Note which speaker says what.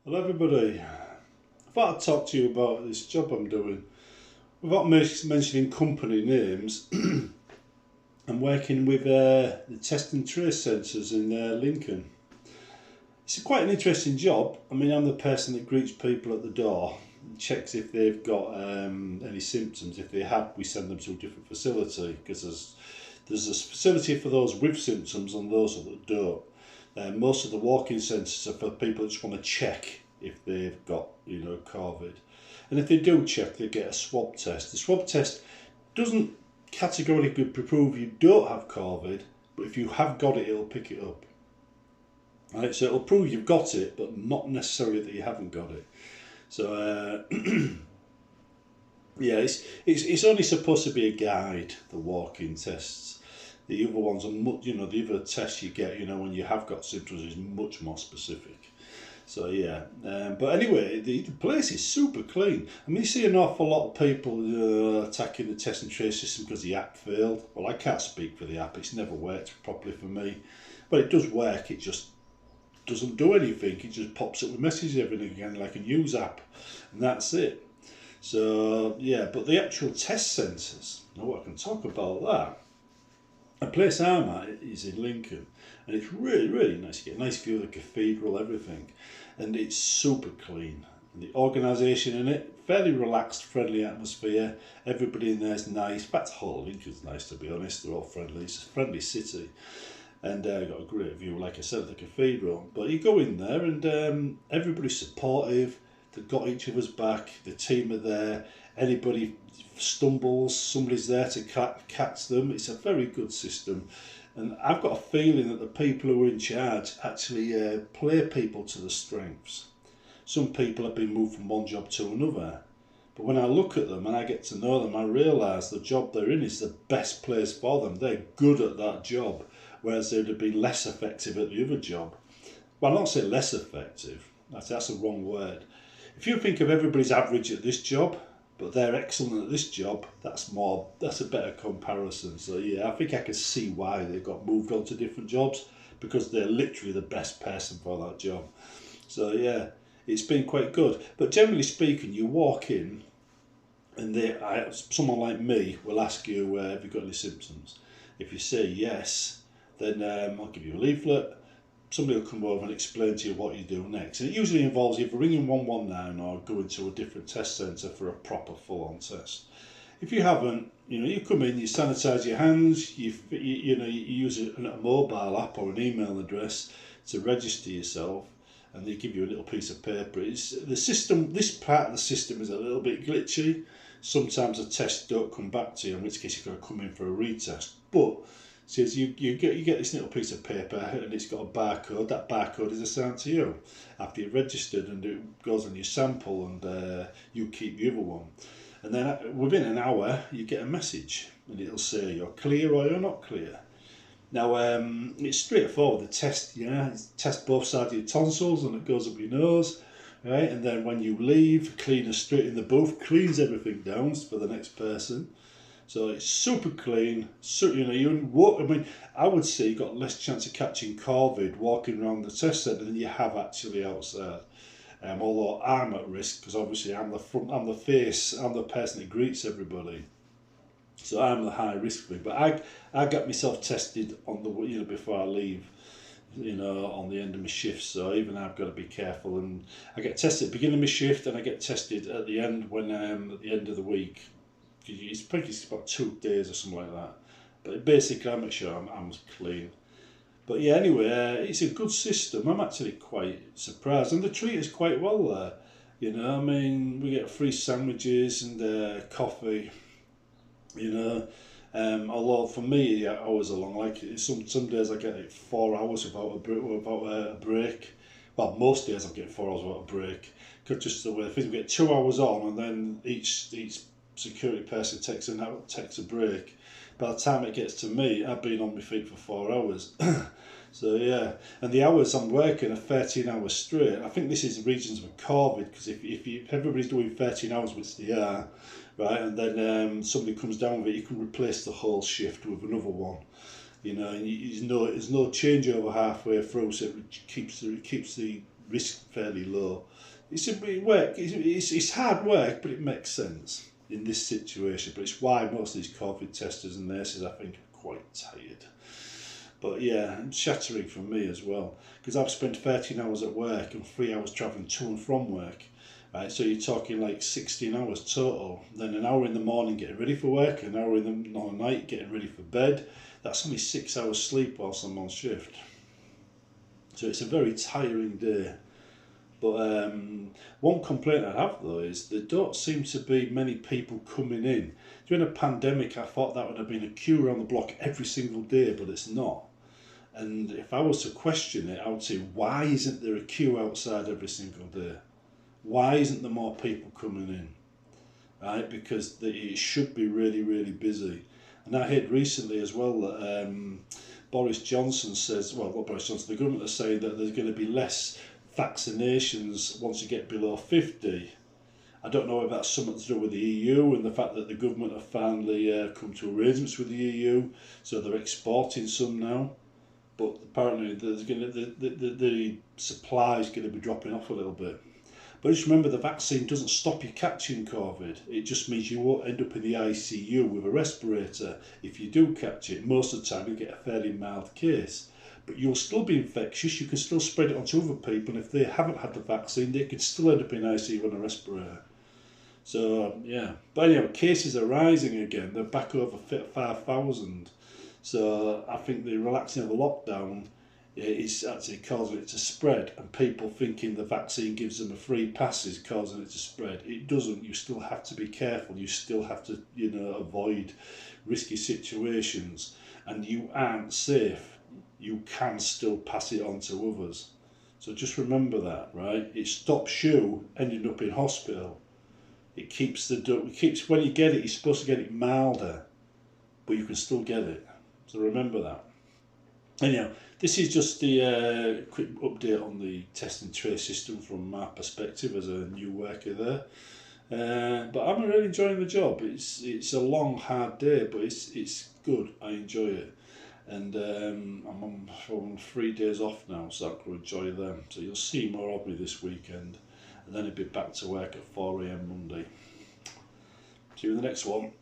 Speaker 1: Hello everybody. I thought I'd talk to you about this job I'm doing. Without mentioning company names, I'm working with the test and trace centres in Lincoln. It's quite an interesting job. I mean, I'm the person that greets people at the door, and checks if they've got any symptoms. If they have, we send them to a different facility because there's a facility for those with symptoms and those that don't. Most of the walk-in centres are for people that just want to check if they've got, COVID. And if they do check, they get a swab test. The swab test doesn't categorically prove you don't have COVID, but if you have got it, it'll pick it up. Right, so it'll prove you've got it, but not necessarily that you haven't got it. So yeah, it's only supposed to be a guide. The walk-in tests. The other ones are much, the other tests you get, when you have got symptoms is much more specific. So yeah, but anyway, the place is super clean. I mean, you see an awful lot of people attacking the test and trace system because the app failed. Well, I can't speak for the app; it's never worked properly for me, but it does work. It just doesn't do anything. It just pops up with messages every now and again, like a news app, and that's it. So yeah, but the actual test centres, now I can talk about that. The place I'm at is in Lincoln, and it's really, really nice. You get a nice view of the cathedral, everything, and it's super clean. And the organisation in it, fairly relaxed, friendly atmosphere. Everybody in there is nice. In fact, the whole of Lincoln's nice, to be honest. They're all friendly. It's a friendly city, and got a great view, like I said, of the cathedral. But you go in there, and everybody's supportive. They've got each other's back. The team are there. Anybody stumbles, somebody's there to catch them. It's a very good system, and I've got a feeling that the people who are in charge actually play people to the strengths. Some people have been moved from one job to another, but when I look at them and I get to know them, I realise the job they're in is the best place for them. They're good at that job, whereas they'd have been less effective at the other job. Well, I'll not say less effective. That's a wrong word. If you think of everybody's average at this job, but they're excellent at this job, that's a better comparison. So yeah, I think I can see why they got moved on to different jobs, because they're literally the best person for that job. So yeah, it's been quite good. But generally speaking, you walk in and someone like me will ask you, have you got any symptoms? If you say yes, then I'll give you a leaflet. Somebody will come over and explain to you what you do next. And it usually involves either ringing 119 or going to a different test centre for a proper full-on test. If you haven't, you come in, you sanitise your hands, you use a mobile app or an email address to register yourself, and they give you a little piece of paper. The system. This part of the system is a little bit glitchy. Sometimes the tests don't come back to you, in which case you've got to come in for a retest. But says you get this little piece of paper and it's got a barcode. That barcode is assigned to you after you've registered, and it goes on your sample, and you keep the other one. And then within an hour you get a message, and it'll say you're clear or you're not clear. Now it's straightforward. The test, test both sides of your tonsils, and it goes up your nose, right? And then when you leave, cleaner straight in the booth cleans everything down for the next person. So it's super clean. So, I would say you got less chance of catching COVID walking around the test centre than you have actually outside. Although I'm at risk because obviously I'm the front, I'm the face, I'm the person that greets everybody. So I'm the high risk thing. But I got myself tested on the before I leave, on the end of my shift. So even I've got to be careful, and I get tested at the beginning of my shift, and I get tested at the end when at the end of the week. It's probably about 2 days or something like that. But basically, I make sure I'm clean. But yeah, anyway, it's a good system. I'm actually quite surprised, and they treat us quite well there. I mean, we get free sandwiches and coffee. You know, although for me, the hours are long. Like some days I get like 4 hours without a break. Well, most days I get 4 hours without a break. Cause just the way things, we get 2 hours on, and then each security person takes a break. By the time it gets to me, I've been on my feet for 4 hours. So yeah, and the hours I'm working are 13 hours straight. I think this is the regions with COVID, because if everybody's doing 13 hours, which they are, right, and then somebody comes down with it, you can replace the whole shift with another one. And there's no changeover halfway through, so it keeps the risk fairly low. It's a bit work. It's hard work, but it makes sense in this situation. But it's why most of these COVID testers and nurses, I think, are quite tired. But yeah, it's shattering for me as well, because I've spent 13 hours at work and 3 hours travelling to and from work. Right, so you're talking like 16 hours total. Then an hour in the morning getting ready for work, an hour in the night getting ready for bed. That's only 6 hours sleep whilst I'm on shift. So it's a very tiring day. But one complaint I have though is there don't seem to be many people coming in. During a pandemic, I thought that would have been a queue around the block every single day, but it's not. And if I was to question it, I would say, why isn't there a queue outside every single day? Why isn't there more people coming in? Right, because it should be really, really busy. And I heard recently as well that Boris Johnson says, well, not Boris Johnson, the government are saying that there's going to be less vaccinations once you get below 50. I don't know if that's something to do with the EU and the fact that the government have finally come to arrangements with the EU, so they're exporting some now. But apparently there's going to, the supply is going to be dropping off a little bit. But just remember, the vaccine doesn't stop you catching COVID. It just means you won't end up in the ICU with a respirator. If you do catch it, most of the time you get a fairly mild case. But you'll still be infectious, you can still spread it onto other people, and if they haven't had the vaccine, they could still end up in ICU on a respirator. So, yeah. But anyway, cases are rising again. They're back over 5,000. So I think the relaxing of the lockdown is actually causing it to spread, and people thinking the vaccine gives them a free pass is causing it to spread. It doesn't. You still have to be careful. You still have to, avoid risky situations, and you aren't safe. You can still pass it on to others. So just remember that, right? It stops you ending up in hospital. It keeps when you get it, you're supposed to get it milder, but you can still get it. So remember that. Anyhow, this is just the quick update on the test and trace system from my perspective as a new worker there. But I'm really enjoying the job. It's a long, hard day, but it's good. I enjoy it. And I'm on 3 days off now, so I can enjoy them. So you'll see more of me this weekend, and then I'll be back to work at 4 AM Monday. See you in the next one.